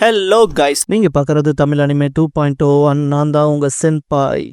Hello guys, நீங்க பார்க்கறது Tamil anime 2.0 நான் தான் உங்க சென்பாய்.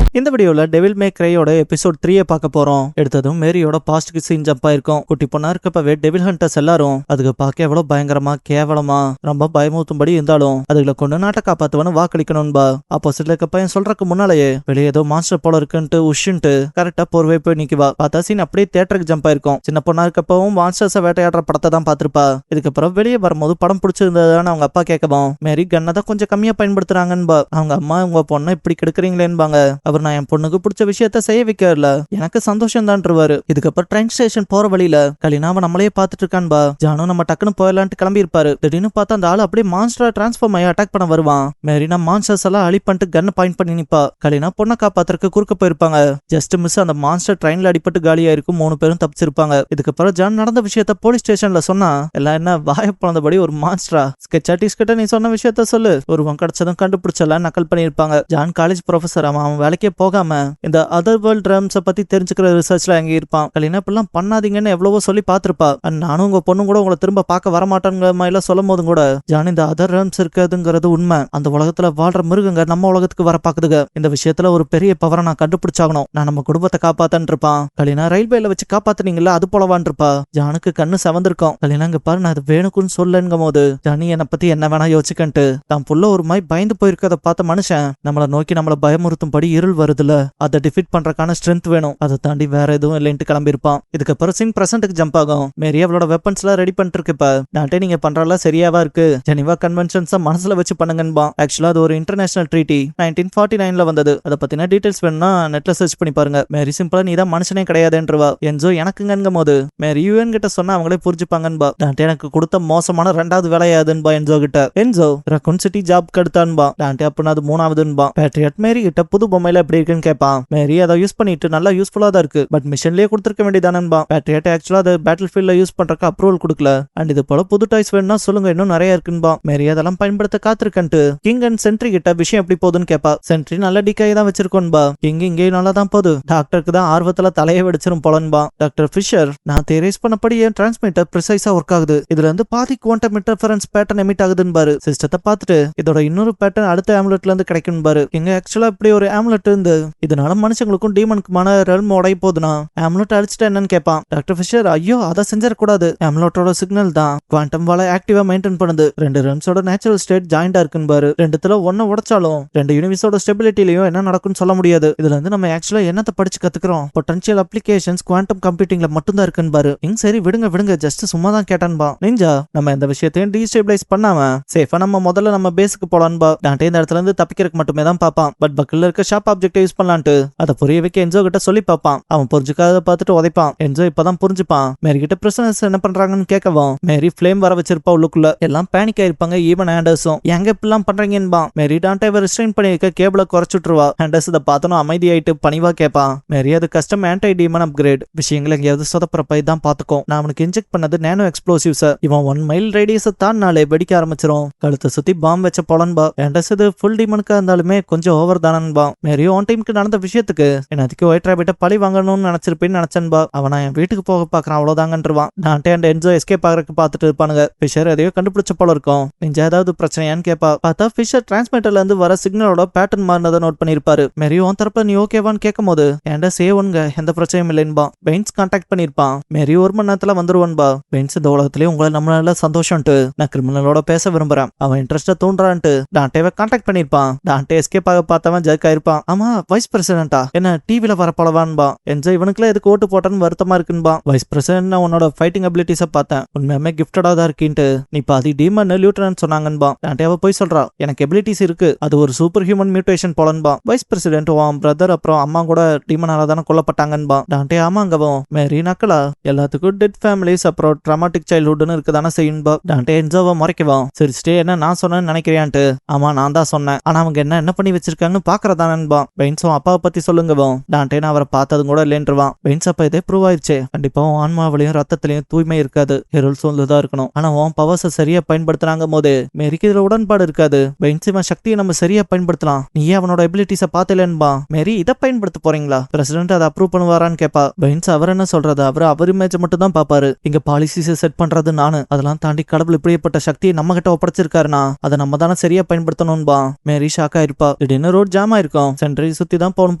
இந்த வீடியோல டெவில் மே கிரையோட எபிசோட் 3 பார்க்க போறோம். எடுத்ததும் மேரியோட பாஸ்ட்க்கு சீன் ஜம்ப் ஆயிருக்கும். குட்டி பொண்ணா இருக்கப்பவே டெவில் ஹண்டர்ஸ் எல்லாரும் அதுக்கு பார்க்க எவ்வளவு பயங்கரமா கேவலமா ரொம்ப பயமுறுத்தும்படி இருந்தாலும் அதுல கொண்டு நாட்டை காப்பாத்துவனு வாக்களிக்கணும்பா. ஆப்போசிட்ல இருக்க பையன் சொல்றதுக்கு முன்னாலேயே வெளியே ஏதோ மாஸ்டர் போல இருக்குன்ட்டு உஷ்ன்ட்டு கரெக்டா போர்வை போய் நிக்குவா. பார்த்தா சீன் அப்படியே தியேட்டருக்கு ஜம்ப் ஆயிருக்கும். சின்ன பொண்ணா இருக்கப்பவும் மாஸ்டர்ஸை வேட்டையாடுற படத்தை தான் பாத்திருப்பா. இதுக்கப்புறம் வெளியே வரும்போது படம் பிடிச்சிருந்ததுன்னு அவங்க அப்பா கேட்கவும் மேரி கண்ணை தான் கொஞ்சம் கம்மியா பயன்படுத்துறாங்கன்பா. அவங்க அம்மா உங்க பொண்ணை இப்படி கெடுக்குறீங்களேன்பாங்க. அவர் நான் என் பொண்ணுக்கு பிடிச்ச விஷயத்த செய்ய வைக்கல, எனக்கு சந்தோஷம் தான்ருவாரு. இதுக்கப்புறம் ட்ரெயின் ஸ்டேஷன் போற வழியில கலினாவை நம்மளே பாத்துட்டு இருக்கான்பா. ஜானு நம்ம டக்குன்னு போயிடலான்ட்டு கிளம்பி இருப்பாரு. திடீர்னு பார்த்தா அந்த ஆளு அப்படியே மான்ஸ்டரா டிரான்ஸ்ஃபார்ம் ஆகி அட்டாக் பண்ண வருவான். மேரினா மான்ஸ்டர்ஸ் எல்லாம் அழி பண்ணிட்டு கன்னை பாயிண்ட் பண்ணி நிப்பா. கலினா பொண்ணை காப்பாத்துறதுக்கு குறுக்க போயிருப்பாங்க. ஜஸ்ட் மிஸ் அந்த மான்ஸ்டர் ட்ரெயின்ல அடிப்பட்டு காலியா இருக்கும். 3 பேரும் தப்பிச்சிருப்பாங்க. இதுக்கப்புறம் ஜான் நடந்த விஷயத்த போலீஸ் ஸ்டேஷன்ல சொன்னா எல்லாம் என்ன வாய பிறந்தபடி ஒரு மான்ஸ்டரா ஸ்கெட்ச் ஆர்டிஸ்ட் கிட்ட நீ சொன்ன விஷயத்த சொல்லு, ஒருவன் கிடைச்சதும் கண்டுபிடிச்சலாம் நக்கல் பண்ணிருப்பாங்க. ஜான் காலேஜ் ப்ரொஃபசர், அவன் வேலைக்கே போகாம இந்த அதர் வேர்ல்ட் ட்ரம்ஸை பத்தி தெரிஞ்சுக்கிற ரிசர்ச்ல அங்கே இருப்பான். கலினா இப்பெல்லாம் பண்ணாதீங்கன்னு எவ்வளவோ சொல்லி பாத்திருப்பா. நானும் உங்க பொண்ணு கூட உங்களை திரும்ப பார்க்க வரமாட்டேங்கிற மாதிரி சொல்லும் போதும் கூட ஜான் இந்த அதர் ட்ரம்ஸ் இருக்குதுங்கிறது உண்மை. அந்த உலகத்துல வாழ்ற மிருகங்க நம்ம உலகத்துக்கு வர பாக்குதுங்க. இந்த விஷயத்துல ஒரு பெரிய பவரை நான் கண்டுபிடிச்சாகணும், நான் நம்ம குடும்பத்தை காப்பாத்தன் இருப்பான். கலினா ரயில்வேல வச்சு காப்பாத்தினீங்களா அது போலவான் இருப்பா. ஜானுக்கு கண்ணு செவந்திருக்கும். கலினா இங்க பாரு, நான் அது வேணுக்குன்னு சொல்லுங்கும் போது ஜானி என்னை பத்தி என்ன வேணா யோசிக்கன்ட்டு தான் புள்ள ஒரு மாதிரி பயந்து போயிருக்கத பார்த்த மனுஷன் நம்மளை நோக்கி நம்மளை பயமுறுத்தும்படி இருள் வருதுல, அதை டிஃபீட் பண்றதுக்கான ஸ்ட்ரென்த் வேணும், அதை தாண்டி வேற எதுவும் இல்லைன்ட்டு கிளம்பிருப்பான். இதுக்கப்புறம் சீன் பிரசன்ட்டுக்கு ஜம்ப் ஆகும். மேரி அவளோட வெப்பன்ஸ் எல்லாம் ரெடி பண்ணிட்டு இருக்கு. இப்ப நாட்டே நீங்க பண்றதெல்லாம் சரியாவா இருக்கு, ஜெனிவா கன்வென்ஷன்ஸ் மனசுல வச்சு பண்ணுங்கன்பா. ஆக்சுவலா அது ஒரு இன்டர்நேஷனல் ட்ரீட்டி 1949ல வந்தது. அதை பத்தின டீடைல்ஸ் வேணும்னா நெட்ல சர்ச் பண்ணி பாருங்க. மேரி சிம்பிளா நீ தான் மனுஷனே கிடையாதுன்றவா. என்ஜோ எனக்குங்கங்கும் போது மேரி யூஎன் கிட்ட சொன்னா அவங்களே புரிஞ்சுப்பாங்கன்பா. டான்டே எனக்கு கொடுத்த மோசமான 2வது வேலையாதுன்பா என்ஜோ கிட்ட. என்ஜோ ரக்குன் சிட்டி ஜாப் கெடுத்தான்பா. டான்டே அப்படின்னா அது 3வதுன்பா. பேட்ரியட் மேரி கிட்ட புது பொம்மையில எப்படி இருக்குன்னு கேட்பான். மேரி அதை யூஸ் பண்ணிட்டு நல்லா யூஸ்ஃபுல்லா தான் இருக்கு, பட் மிஷன்லயே கொடுத்துருக்க வேண்டியதானன்பா. பேட்ரியட் ஆக்சுவலா அதை பேட்டில் ஃபீல்ட்ல யூஸ் பண்றதுக்கு அப்ரூவல் கொடுக்கல. அண்ட் இது போல புது டாய்ஸ் வேணும்னா சொல்லுங்க, இன்னும் நிறைய இருக்குன்பா. மேரி அதெல்லாம் பயன்படுத்த காத்திருக்கன்ட்டு கிங் அண்ட் சென்ட்ரி கிட்ட விஷயம் எப்படி போகுதுன்னு கேப்பா. சென்ட்ரி நல்ல டிக்காய் தான் வச்சிருக்கோன்பா. கிங் இங்கேயும் நல்லா தான் போகுது, டாக்டருக்கு தான் ஆர்வத்துல தலையை வெடிச்சிரும் போலன்பா. டாக்டர் ஃபிஷர், நான் தேரைஸ் பண்ணபடி என் டிரான்ஸ்மிட்டர் ப்ரிசைஸா ஒர்க் ஆகுது, இதுல இருந்து பாதி குவாண்டம் இன்டர்ஃபரன்ஸ் பேட்டர்ன் எமிட் ஆகுதுன்னு பாரு. சிஸ்டத்தை பார்த்துட்டு இதோட இன்னொரு பேட்டர்ன் அடுத்த ஆம்லெட்ல இருந்து கிடைக்கும் பாரு. இங்க ஆக்சுவலா இப்படி ஒரு ஆம்லெட் இருந்து இதனால மனுஷங்களுக்கும் டீமனுக்குமான ரெல்ம் உடைய போதுனா ஆம்லெட் அழிச்சிட்டு என்னன்னு கேட்பான். டாக்டர் ஃபிஷர், ஐயோ அதை செஞ்சிடக்கூடாது, ஆம்லெட்டோட சிக்னல் தான் குவாண்டம் வால ஆக்டிவா மெயின்டைன் பண்ணுது, 2 ரெல்ம்ஸோட நேச்சுரல் ஸ்டேட் ஜாயிண்டா இருக்குன்னு பாரு. 2த்துல ஒன்ன உடைச்சாலும் 2 யூனிவர்ஸோட ஸ்டெபிலிட்டிலையும் என்ன நடக்கும்னு சொல்ல முடியாது. இதுல இருந்து நம்ம ஆக்சுவலா என்னத்தை படிச்சு கத்துக்கிறோம், பொட்டன்ஷியல் அப்ளிகேஷன்ஸ் குவாண்டம் கம்ப்யூட்டிங்ல மட்டும் தான் இருக்குன்னு பாரு. சரி விடுங்க ஜஸ்ட் சும்மா தான் கேட்டான்பா. நிஞ்சா, நம்ம இந்த விஷயத்தையும் டீஸ்டெபிலைஸ் பண்ணாம சேஃபா நம்ம முதல்ல நம்ம பேஸுக்கு போலான்பா. டான்டே இந்த இடத்துல இருந்து தப்பிக்கிறதுக்கு மட்டுமே தான் பாப்பான். பட் பக்கல்ல இருக்க ஷார்ப் ஆப்ஜெக்ட் யூஸ் பண்ணலான்ட்டு அதை புரிய வைக்க என்ஜோ கிட்ட சொல்லி பார்ப்பான். அவன் புரிஞ்சுக்காத பார்த்துட்டு உதைப்பான். என்ஜோ இப்பதான் புரிஞ்சுப்பான். மேரி கிட்ட பிரிசனர்ஸ் என்ன பண்றாங்கன்னு கேட்கவும் மேரி ஃபிளேம் வர வச்சிருப்பா உள்ளுக்குள்ள. எல்லாம் பேனிக் ஆயிருப்பாங்க. ஈவன் ஆண்டர்ஸும் எங்க இப்பெல்லாம் பண்றீங்கன்பா. மேரி டான்டேவை ரெஸ்ட்ரெயின் பண்ணிருக்க கேபிள குறைச்சுட்டுருவா. ஆண்டர்ஸ் இதை பார்த்தனும் அமைதியாயிட்டு பணிவா கேட்பான். மேரி அது கஸ்டம் ஆன்டி டீமன் அப்கிரேட், விஷயங்களை எங்கேயாவது சொதப்புறப்ப தான் பாத்துக்கும். நான் அவனுக்கு இன்ஜெக்ட் பண்ணது நேனோ எக்ஸ்ப்ளோசிவ்ஸ், இவன் 1 மைல் ரேடியஸ் தான்னாலே வெடிக்க ஆரம்பிச்சிரும். கழுத்தை சுத்தி பாம்பு வச்ச போலன்பா. ஆண்டர்ஸ் இது ஃபுல் டீமனுக்கா இருந்தாலுமே கொஞ்சம் ஓவர் தானன்பா. மேரி ஆன் டைமுக்கு நடந்த விஷயத்துக்கு என்னத்துக்கு ஒயிட் ராபிட்ட பழி வாங்கணும்னு நினைச்சிருப்பேன்னு நினைச்சன்பா. அவன் என் வீட்டுக்கு போக பாக்குறான் அவ்வளவுதாங்கன்றான். டான்டே அண்ட் என்ஜோ எஸ்கேப் ஆகிறதுக்கு பார்த்துட்டு இருப்பானுங்க. ஃபிஷர் எதையோ கண்டுபிடிச்ச போல இருக்கும். நெஞ்சா ஏதாவது பிரச்சனையான்னு கேப்பா. பார்த்தா ஃபிஷர் டிரான்ஸ்மிட்டர்ல இருந்து வர சிக்னலோட பேட்டர்ன் மாறினதை நோட் பண்ணிருப்பாரு. மேரி உன் தரப்ப நீ ஓகேவான்னு கேட்கும் போது ஏன்டா சேவனுங்க எந்த பிரச்சனையும் இல்லைன்பா. Pains contact பண்ணிருப்பான். மேரி 1 மணி நேரத்துல வந்துருவான்பா. பெயின்ஸ் இந்த உலகத்திலேயே உங்களை நம்மளால சந்தோஷம்ட்டு நான் கிரிமினலோட பேச விரும்புறேன், அவன் இன்ட்ரெஸ்டா தூண்டுறான்ட்டு டான்டேவை கான்டாக்ட் பண்ணிருப்பான். டான்டே எஸ்கேப் ஆக பார்த்தவன் ஜர்க் ஆயிருப்பான். ஆமா வைஸ் பிரசிடென்டா என்ன டிவில வர பழவான்பா. என்ஜோ இவனுக்குள்ள எதுக்கு ஓட்டு போட்டன்னு வருத்தமா இருக்குன்பா. வைஸ் பிரசிடென்ட் உன்னோட ஃபைட்டிங் அபிலிட்டிஸ பார்த்தேன், உண்மையுமே கிஃப்டடா தான் இருக்கீன்ட்டு நீ பாதி டீமன் லியூட்டனன்ட் சொன்னாங்கன்பா. டான்டேவ போய் சொல்றா, எனக்கு எபிலிட்டிஸ் இருக்கு, அது ஒரு சூப்பர் ஹியூமன் மியூட்டேஷன் போலன்பா. வைஸ் பிரசிடென்ட் உன் பிரதர் அப்புறம் அம்மா கூட டீமனால தானே கொல்லப்பட்டாங்கன்பா. டான்டே ஆமாங்கவும். மேரி நக்கலா, எல்லாத்துக்கும் டெட் ஃபேமிலிஸ் அப்புறம் ட்ராமாட்டிக் சைல்ட்ஹுட்னு இருக்குதானே செய்யுன்பா. டான்டே என்ஜோவை முறைக்குவான். சிரிச்சிட்டே என்ன நான் சொன்னேன்னு நினைக்கிறியான்ட்டு. ஆமா நான் தான் சொன்னேன், ஆனா அவங்க என்ன பண்ணி வச்சிருக்காங்கன்னு பாக்குறதானன்பா. பெயின்ஸும் அப்பாவை பத்தி சொல்லுங்கவும் டான்டே நான் அவரை பார்த்ததும் கூட இல்லைன்றுவான். பெயின்ஸ் அப்ப இதே ப்ரூவ் ஆயிடுச்சு, கண்டிப்பா ஆன்மாவிலையும் ரத்தத்திலையும் தூய்மை இருக்காது, ஹெரோல் சொல்லுதான் இருக்கணும். ஆனா உன் பவர்ஸை சரியா பயன்படுத்துறாங்க போது மேரிக்கு இதுல உடன்பாடு இருக்காது. பெயின்ஸ் இவன் சக்தியை நம்ம சரியா பயன்படுத்தலாம், நீயே அவனோட எபிலிட்டிஸை பார்த்தலன்பா. மேரி இதை பயன்படுத்த போறீங்களா, பிரசிடென்ட் அதை அப்ரூவ் பண்ணுவாரான்னு கேப்பா. பெயின்ஸ் அவர் என்ன சொல்றது, அவர் இமேஜ் மட்டும் தான் பாப்பாரு, இங்க பாலிசிஸை செட் பண்றது நானு, அதெல்லாம் தாண்டி கடவுள் இப்படிப்பட்ட சக்தியை நம்ம கிட்ட ஒப்படைச்சிருக்காருனா அதை நம்ம தானே சரியா பயன்படுத்தணும்பா. மேரி ஷாக் ஆயிருப்பா. திடீர்னு ரோட் ஜாம் ஆயிருக்கும், சென்ட்ரி சுத்தி தான் போகணும்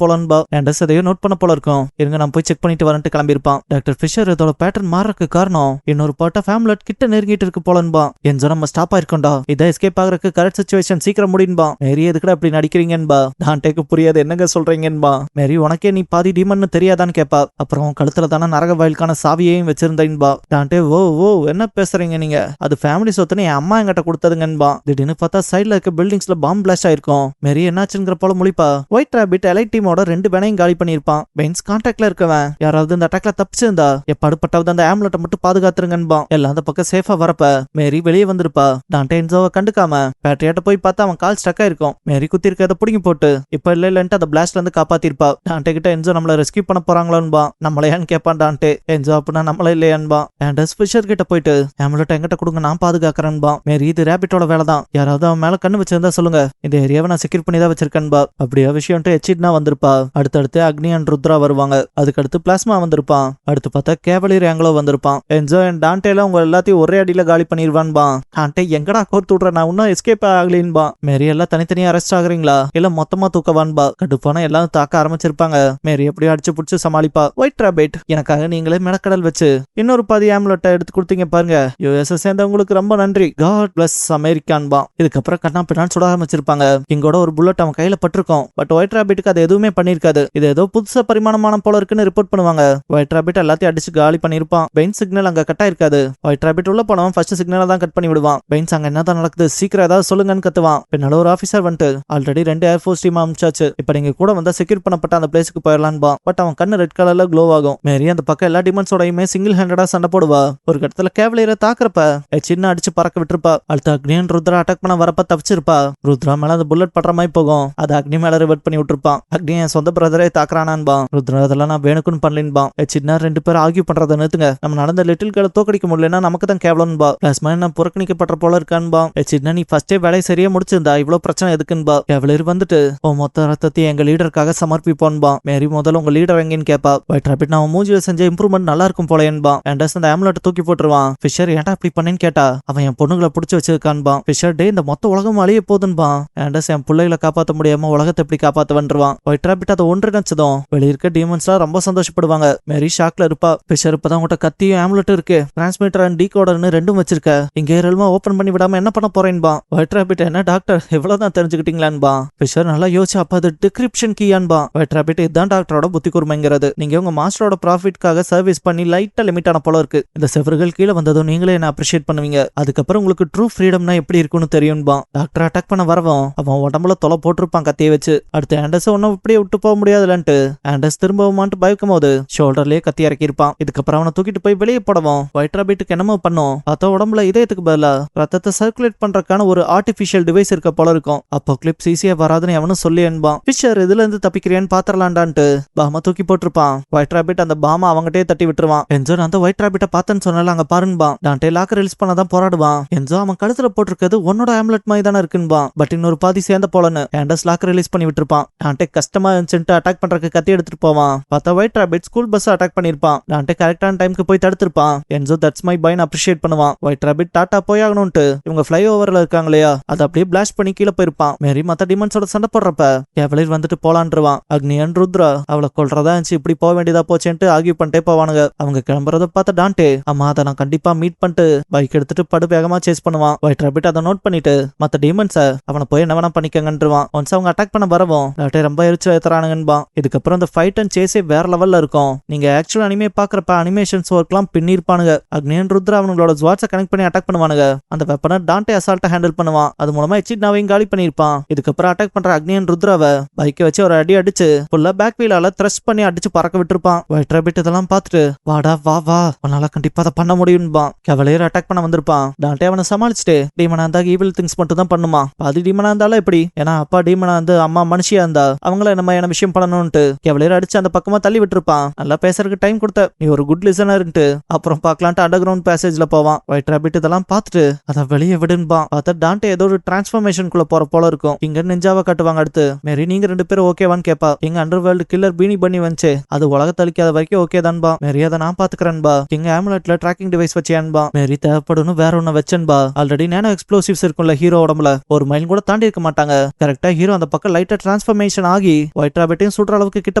போலன்பா. ஆண்டர்ஸ் எதையோ நோட் பண்ண போல இருக்கும், இருங்க நான் போய் செக் பண்ணிட்டு வரேன்ட்டு கிளம்பியிருப்பான். டாக்டர் ஃபிஷர் இதோட பேட்டர்ன் மாறக்கு காரணம் இன்னொரு பார்ட் ஆஃப் ஹாம்லெட் கிட்ட நெருங்கிட்டு இருக்கு போலன்பா. என்ஜோ நம்ம ஸ்டாப் ஆயிருக்கோண்டா, இதை எஸ்கேப் ஆகிறதுக்கு கரெக்ட் சிச்சுவேஷன் சீக்கிரம் முடியும்பா. மேரி எதுக்குடா அப்படி நடிக்கிறீங்கன்பா. டான்டேக்கு புரியாது என்னங்க சொல்றீங்கன்பா. மேரி உனக்கே நீ பாதி டீமன்னு தெரியாதான்னு கேப்பா. அப்புறம் கழுத்துல தானே நரக வயலுக்கான சாவியையும் வச்சிருந்தேன்பா. டான்டே ஓ ஓ என்ன பேசுறீங்க நீங்க, அது ஃபேமிலி சொத்துன்னு என் அம்மா என்கிட்ட கொடுத்ததுங்கன்பா. திடீர்னு பார்த்தா சைட்ல இருக்க பில்டிங்ஸ்ல பாம்பு பிளாஸ்ட் ஆயிருக்கும். மேரி என்னாச்சுங்கிற போல முழிப்பா. ஒயிட் ராபிட் எலைட் டீமோட 2 பேனையும் காலி பண்ணிருப்பான். பெயின்ஸ் கான்டாக்ட்ல இருக்கவன் யாராவது இந்த அட்டாக்ல தப்பிச்சிருந்தா எப்பாடுபட்டாவது அந்த ஆம்லெட்டை மட்டும் பாதுகாத்துருங்கன்பா. எல்லாம் அந்த பக்கம் சேஃபா வரப்ப மேரி வெளியே வந்திருப்பா. டான்டே என்ஜோவை கண்டுக்காம பேட்டரியாட்ட போய் பார்த்தா அவன் கால் ஸ்டக் ஆயிருக்கும். மேரி குத்தி இருக்கிறத புடிங்கி போட்டு இப்ப இல்லன்ட்டு அந்த பிளாஸ்ட்ல இருந்து காப்பாத்திருப்பா. டான்டே கிட்ட என்ஜோ நம்மள ரெஸ்கியூ பண்ண போறாங்களோன்பா. நம்மளையான்னு கேட்பான் டான்டே. என்ஜோ அப்படின்னா நம்மள இல்லையான்பா. ஆண்டர்ஸ் ஃபிஷர் கிட்ட போயிட்டு ஆம்லெட் என்கிட்ட கொடுங்க நான் பாதுகாக்கிறேன்பா. மேரி இது ரேபிட்டோட வேலை தான், யாராவது அவன் மேல கண்ணு வச்சிருந்தா சொல்லுங்க, இந்த ஏரியாவை நான் செக்யூர் பண்ணி தான் வச்சிருக்கேன்பா. அப்படியா விஷயம்ட்டு எச்சிட்னா வந்திருப்பா. அடுத்தடுத்து அக்னி அண்ட் ருத்ரா வருவாங்க. அதுக்கடுத்து பிளாஸ்மா வந்திருப்பான். அடுத்து பார்த்தா கேவலியர் ஆங்கிலோ வந்திருப்பான். என்ஜோ அண்ட் டான்டேல உங்க எல்லாத்தையும் ஒரே அடியில காலி பண்ணிருவான்பா. டான்டே எங்கடா கோர்த்து விடுற, நான் இன்னும் எஸ்கேப் ஆகலின்பா. மேரி எல்லாம் தனித்தனியா அரெஸ்ட் ஆகுறீங்களா இல்ல மொத்தமா தூக்கவான்பா. கடுப்பான எல்லாம் தாக்க ஆரம்பிச்சிருப்பாங்க. மேரி எப்படியோ அடிச்சு புடிச்சு சமாளிப்பா. ஒயிட் ராபிட் எனக்காக நீங்களே மெனக்கடல் வச்சு இன்னொரு பாதி ஆம்லெட்டை எடுத்து கொடுத்தீங்க பாருங்க, யூஎஸ் சேர்ந்தவங்களுக்கு ரொம்ப நன்றி, காட் பிளஸ் அமெரிக்கான்பா. இதுக்கப்புறம் கண்ணா பின்னான்னு சுட ஆரம்பிச்சிருப்பாங்க. இங்கோட ஒரு புல்லட் அவன் கையில பட்டிருக்கும். பட் ஒயிட் ராபிட்டுக்கு அது எதுவுமே பண்ணிருக்காது. இது ஏதோ புதுசா பரிமாணமான போல இருக்குன்னு ரிப்போர்ட் பண்ணுவாங்க. ஒயிட் ராபிட் எல்லாத்தையும் அடிச்சு காலி பண்ணிருப்பான். பெயின் சிக்னல் அங்க கட் ஆயிருக்காது. ஒயிட் ராபிட் உள்ள போனவன் ஃபர்ஸ்ட் சிக்னலை தான் கட் பண்ணி விடுவான். பெயின்ஸ் அங்க என்னதான் நடக்குது சீக்கிரம் ஏதாவது சொல்லுங்கன்னு கத்துவான். பின்னால ஒரு ஆபீசர் வந்துட்டு ஆல்ரெடி 2 ஏர்ஃபோர்ஸ் டீம் அனுப்பிச்சாச்சு, இப்ப நீங்க கூட வந்தா செக்யூர் பண்ணப்பட்ட அந்த பிளேஸ்க்கு போயிடலான்பா. பட் அவன் கண்ணு ரெட் கலர்ல க்ளோ ஆகும். மேரி அந்த பக்கம் எல்லா டிமன்ஸோடையுமே சிங்கிள் ஹேண்டடா சண்டை போடுவா. ஒரு இடத்துல கேவலியரை தாக்குறப்ப சின்ன அடிச்சு பறக்க விட்டுருப்பா. அடுத்த அக்னியன் ருத்ரா அட்டாக் பண்ண வரப்ப தப்பிச்சிருப்பா. ருத்ரா மேல அந்த புல்லட் படுற மாதிரி போகும். அது அக்னி மேல ரிவர்ட் பண்ணி விட்டுருப்பான். அக்னி என் சொந்த பிரதரே தாக்குறானான்பா. ருத்ரா அதெல்லாம் நான் வேணுக்குன்னு பண்ணலின்பா. சின்ன 2 பேர் ஆர்கியூ பண்றதை நிறுத்துங்க, நம்ம நடந்த லிட்டில் கேர்ளை தோக்கடிக்க முடியலன்னா நமக்கு தான் கேவலன்பா. பிளாஸ்மா நான் புறக்கணிக்கப்பட்ட போல இருக்கான்பா. சின்ன நீ ஃபர்ஸ்டே வேலையை சரியா முடிச்சிருந்தா இவ்வளவு பிரச்சனை எதுக்குன்பா. கேவலியர் வந்துட்டு உன் மொத்த ரத்தத்தை எங்க லீடருக்காக சமர்ப்பிப்போன்பா. மேரி முதல்ல உங்க லீடர் எங்கன்னு கேப்பா. ஒயிட் ராபிட் நான் மூஞ்சில செஞ்ச இம்ப்ரூவ்மெண்ட் நல்லா இருக்கும் போலேன்பா. ஆண்டர்ஸ் அந்த ஆம்லெட்டை தூக்கி போட்டுருவான். ஃபிஷர் ஏன்டா இப்படி பண்ணேன்னு கேட்டா அவன் என் பொண்ணுங்களை பிடிச்சி வச்சிருக்கான்பா. ஃபிஷர் டே இந்த மொத்த உலகம் அழிய போதுன்பா. ஆண்டர்ஸ் என் பிள்ளைகளை காப்பாற்ற முடியாம உலகத்தை எப்படி காப்பாத்தவன்றுவான். ஒயிட் ராபிட் அதை ஒன்றிணைச்சதும் வெளியிருக்க டீமன்ஸ்லாம் ரொம்ப சந்தோஷப்படுவாங்க. மேரி ஷாக்ல இருப்பா. ஃபிஷர் இப்பதான் உங்கள்கிட்ட கத்தியும் ஆம்லெட்டும் இருக்கு, டிரான்ஸ்மிட்டர் அண்ட் டீகோடர்னு 2 வச்சிருக்க, இங்கே ரெல்மா ஓபன் பண்ணி விடாம என்ன பண்ண போறேன்பா. ஒயிட் ராபிட் என்ன டாக்டர் இவ்வளவுதான் தெரிஞ்சுக்கிட்டீங்களான்பா. ஃபிஷர் நல்லா யோசிச்சு அப்ப அது டிகிரிப்ஷன் கீயான்பா. ஒயிட் ராபிட் இதுதான் டாக்டரோட புத்தி கூர்மைங்கிறது, நீங்க உங்க மாஸ்டரோட ப்ராஃபிட்காக சர்வீஸ் பண்ணி லைட்டா லிமிட் ஆன போல இருக்கு. இந்த செவர்கள் கீழே வந்ததும் நீங்களே என்ன அப்ரிஷியேட் பண்ணுவீங்க. அதுக்கப்புறம் உங்களுக்கு ட்ரூ ஃப்ரீடம்னா எப்படி இருக்கும்னு தெரியும்பா. டாக்டர் அட்டாக் பண்ண வரவும் அவன் உடம்புல தொலை போட்டிருப்பான் கத்தியை வச்சு. அடுத்து ஆண்டர்ஸ் ஒன்னும் இப்படியே விட்டு போக முடியாதுலன்ட்டு ஆண்டர்ஸ் திரும்பவுமான்ட்டு பயக்கும் போது ஷோல்டர்லயே கத்தி இறக்கிருப்பான். இதுக்கப்புறம் அவனை தூக்கிட்டு போய் வெளியே போடவும் ஒயிட் ராபிட்டுக்கு என்னமோ பண்ணும். அத்த உடம்புல இதயத்துக்கு பதிலா ரத்தத்தை சர்க்குலேட் பண்றதுக்கான ஒரு ஆர்டிபிஷியல் டிவைஸ் இருக்க போல இருக்கும். அப்போ கிளிப்ஸ் ஈஸியா வராதுன்னு அவனும் சொல்லி என்பான். ஃபிஷர் இதுல இருந்து தப்பிக்கிறேன்னு பாத்திரலாண்டான்ட்டு பாமா தூக்கி போட்டிருப்பான். ஒயிட் ராபிட் அந்த பாமா அவங்ககிட்டே தட்டி விட்டுருவான். என்ஜோ அந்த ஒயிட் ராபிட்ட பார்த்தேன்னு சொன்னால அங்க பாருன்பான். டான்டே லாக்கர் ரிலீஸ் பண்ணதான் போராடுவான். என்ஜோ அவன் கழுத்துல போட்டிருக்கிறது உன்னோட ஆம்லெட் மாதிரி தானே இருக்குன்பான். பட் இன்னொரு பாதி சேர்ந்த போலன்னு ஆண்டர்ஸ் லாக்கர் ரிலீஸ் பண்ணி விட்டுருப்பான். டான்டே கஷ்டமா இருந்துச்சுட்டு அட்டாக் பண்றதுக்கு கத்தி எடுத்துட்டு போவான். பார்த்தா white rabbit school bus attack பண்ணிருப்பான். டான்டே கரெக்டான டைமுக்கு போய் தடுத்திருப்பான். என்ஜோ தட்ஸ் மை பாய்னு அப்ரிஷியேட் பண்ணுவான். ஒயிட் ராபிட் டாட்டா போய் ஆகணும்ட்டு இவங்க ஃபிளை ஓவர்ல இருக்காங்க இல்லையா அதை அப்படியே பிளாஸ்ட் பண்ணி கீழே போயிருப்பான். மேரி மத்த டிமன்ஸோட சண்டை போடுறப்ப கேவலியர் வந்துட்டு போலான்ருவான். அக்னி அண்ட் ருத்ரா அவளை கொல்றதா இருந்துச்சு, இப்படி போக வேண்டியதா போச்சேன்ட்டு ஆர்கியூ பண்ணிட்டே போவானுங்க. அவங்க கிளம்புறத பார்த்த டான்டே அம்மா அதை நான் கண்டிப்பா மீட் பண்ணிட்டு பைக் எடுத்துட்டு படு வேகமா சேஸ் பண்ணுவான். ஒயிட் ராபிட் அதை நோட் பண்ணிட்டு மத்த டிமன்ஸை அவனை போய் என்ன வேணா பண்ணிக்கங்கன்றுவான். ஒன்ஸ் அவங்க அட்டாக் பண்ண வரவும் டான்டே ரொம்ப எரிச்சல் ஏத்துறானுங்கன்பான். இதுக்கப்புறம் அந்த ஃபைட் அண்ட் சேஸே வேற லெவல்ல இருக்கும். நீங்க ஆக்சுவல் அனிமே பாக்குறப்ப அனிமேஷன்ஸ் ஒர்க்லாம் பின்னிருப்பானுங்க. அக்னி அண்ட் ருத்ரா அவங்களோட ஜுவாட்ஸை கனெக்ட் பண்ணி அட்டாக் பண்ணுவானுங்க. அந்த வெப்பனை டான்டே அசால்ட்டா ஹேண்டில் பண்ணுவான். அது மூலமா எச்சிட்னாவையும் காலி பண்ணிருப்பான். இதுக்கப்புறம் அட்டாக் பண்ற அக்னி அண்ட் ருத்ராவை பைக்கை வச்சு ஒரு அடி அடிச்சு ஃபுல்லா பேக் வீலால த்ரஸ்ட் பண்ணி அடிச்சு பறக்க விட்டுருப்பான். ஒயிட் ராபிட் இதெல்லாம் பார்த்துட்டு வாடா வா வா உன்னால கண்டிப்பா அதை பண்ண முடியும்பான். கவலையர் அட்டாக் பண்ண வந்திருப்பான். டான்டே அவனை சமாளிச்சுட்டு டீமனா இருந்தா ஈவில் திங்ஸ் மட்டும் தான் பண்ணுமா, பாதி டீமனா இருந்தாலும் எப்படி, ஏன்னா அப்பா டீமனா வந்து அம்மா மனுஷியா இருந்தா அவங்கள நம்ம என்ன விஷயம் பண்ணணும்ட்டு எவ்வளவு அடிச்சு அந்த பக்கமா தள்ளி விட்டுருப்பான். நல்லா பேசுறதுக்கு டைம் கொடுத்த, நீ ஒரு குட் லிசனர்ன்ட்டு. அப்புறம் பார்க்கலான்ட்டு அண்டர் கிரவுண்ட் பேசேஜ்ல போவான். ஒயிட் ராபிட் இதெல்லாம் பார்த்துட்டு அதை வெளியே விடுன்பான். பார்த்தா டான்டே ஏதோ ஒரு டிரான்ஸ்ஃபர்மேஷனுக்குள்ள போற போல இருக்கும். இங்க நிஞ்சாவை காட்டுவாங்க. அடுத்து மேரி நீங்க 2 பேரும் ஓகேவான்னு கேப்பா. எங்க அண்டர் வேர்ல்டு கில்லர் பீனி பண்ணி வந்துச்சு, அது உலகத்தை அழிக்காத வரைக்கும் ஓகே தான்பா. மேரி அதை நான் பாத்துக்கிறேன்பா. எங்க ஆமுலெட்ல ட்ராக்கிங் டிவைஸ் வச்சேன்பா. மேரி தேவைப்படும்னு வேற ஒண்ணு வச்சேன்பா. ஆல்ரெடி நேனோ எக்ஸ்ப்ளோசிவ்ஸ் இருக்கும்ல ஹீரோ உடம்புல, ஒரு மைல் கூட தாண்டி இருக்க மாட்டாங்க. கரெக்டா ஹீரோ அந்த பக்கம் லைட்டா டிரான்ஸ்ஃபர்மேஷன் ஆகி ஒயிட் ராபிட்டையும் சுடுற அளவுக்கு கிட்ட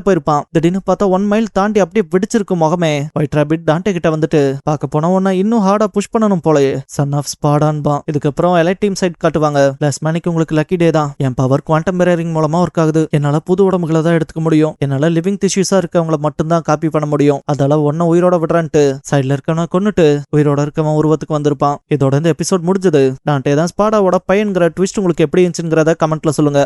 போயிருப்பான். திடீர்னு பார்த்தா 1 மைல் தாண்டி அப்படியே வெடிச்சிருக்கும் முகமே. ஒயிட் ராபிட் டான்டே கிட்ட வந்துட்டு பார்க்க போனா உன்ன இன்னும் ஹார்டா புஷ் பண்ணணும் போலயே, சன் ஆஃப் ஸ்பாடான்பா. இதுக்கப்புறம் எலைட் டீம் சைட் காட்டுவாங்க. லாஸ்ட் உங்களுக்கு லக்கி டே தான். என் பவர் குவாண்டம் மிரரிங் மூலமா ஒர்க் ஆகுது. என்னால புது உடம்புகளை தான் எடுத்துக்க முடியும். என்னால லிவிங் டிஷ்யூஸா இருக்கவங்கள மட்டும்தான் காப்பி பண்ண முடியும். அதால ஒன்ன உயிரோட விடுறான்ட்டு சைட்ல இருக்கவன கொன்னுட்டு உயிரோட இருக்கவன் உருவத்துக்கு வந்திருப்பான். இதோட இந்த எபிசோட் முடிஞ்சது. டான்டே தான் ஸ்பாடாவோட பையன்கிற ட்விஸ்ட் உங்களுக்கு எப்படி இருந்துச்சுங்கிறத கமெண்ட்ல சொல்லுங்க.